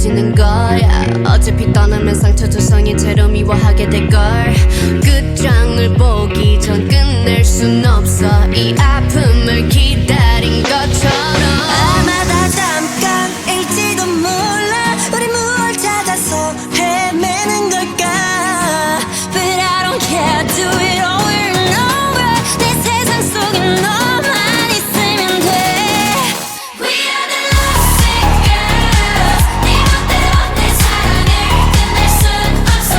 느껴지는 거야. 어차피 떠나면 상처 조성이 채로 미워하게 될걸. 끝장을 보기 전 끝낼 순 없어. 이 아픔을 기다린 것처럼. 아마 다 잠깐일지도 몰라. 우리 무얼 찾아서 헤매는 걸까. But I don't care, do it over and over. 내 세상 속에 너만 있으면 돼. We are the lovesick girls. 네 멋대로 내 사랑을 끝낼 순 없어.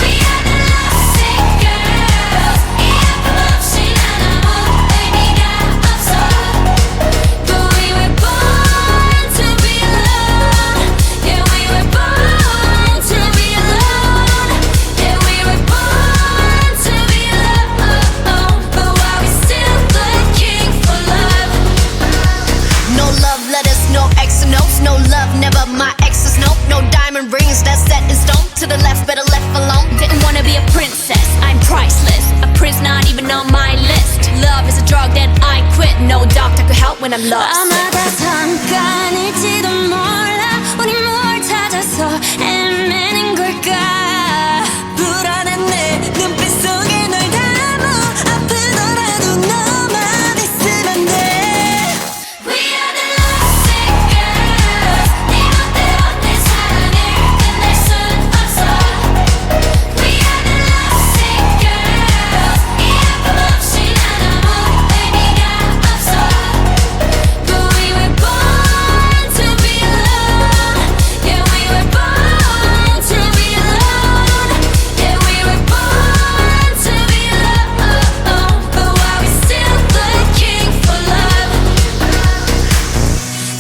We are the lovesick girls. 이 아픔 없이 난 아무 의미가 없어. But we were born to be alone. Yeah, we were born to be alone. Yeah, we were born to be alone. But why we still looking for love? No love letters, no X notes. No love, never my exes, nope. No diamond rings, that's set in stone. To the left, better left alone. Didn't wanna be a princess, I'm priceless. A prince not even on my list. Love is a drug, then I quit. No doctor could help when I'm lost. 아마 다 잠깐일지도 몰라. 우리 뭘 찾아서 헤매는 걸까. 불안한 내 눈빛 속에 널 담아. 아프더라도 너만 있으면 돼. We are the lovesick girls. 네 멋대로 내 사랑을 끝낼 순 없어. We are the lovesick girls. 이 아픔 없이 난 아무 의미가 없어. But we were born to be alone. Yeah, we were born to be alone. Yeah, we were born to be alone. But why we still looking for love?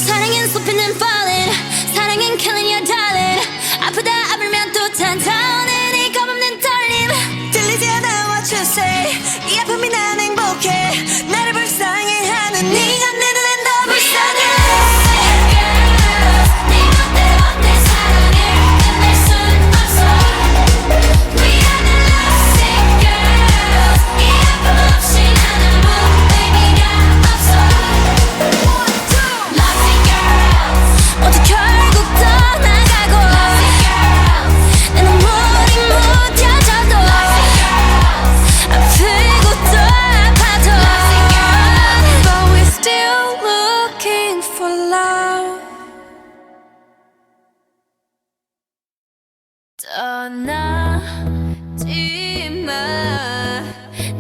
사랑은 쏟히는 falling. 사랑은 killing your darling. 아프다 아프면 또 탄타오는 이 겁없는 떨림. 들리지 않아 what you say. 이 아픔이 난 행복해. 나를 불쌍해 하는 네가 내 눈엔 더 불쌍해. 네 멋대로 내 사랑을 끝낼 순 없어. We are the lovesick girls. 이 아픔 없이 난 아무 의미가 없어. Lovesick girls. 모두 결국 떠나가고. Lovesick girls. 내 눈물이 묻혀져도. Lovesick girls. 아프고 또 아파도. Lovesick girls. But we're still looking for love. 떠나지 마.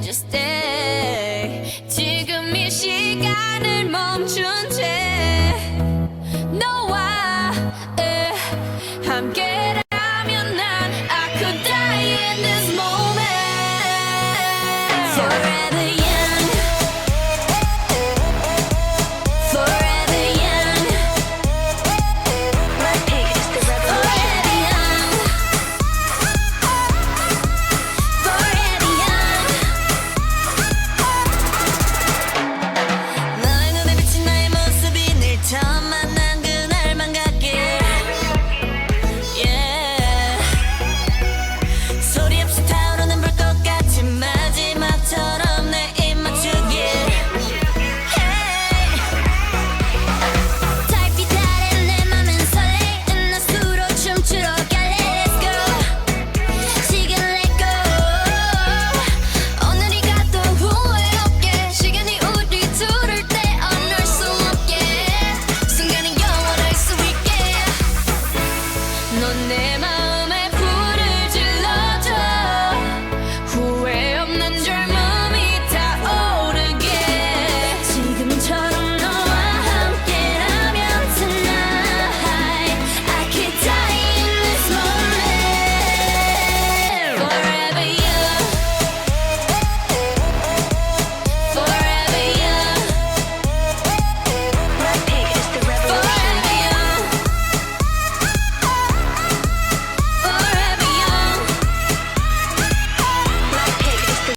Just stay. 지금 이 시간을 멈춘 채 너와 함께라면 난 I could die in this moment. Forever young. Forever young. Forever young. Forever young. 너의 눈에 비친 나의 모습이 늘 처음 만난 그날만 같길. Yeah. 소리 없이 타오르는 불꽃같이 마지막처럼 내 입 맞추길. Hey. 달빛 아래 내 맘은 설레이는 낮수로 춤추러 갈래. Let's go. 시간 let go. 오늘이 가도 후회 없게. 시간이 우리 둘을 떼어놓을 수 없게. 순간이 영원할 수 있게. 넌 내 맘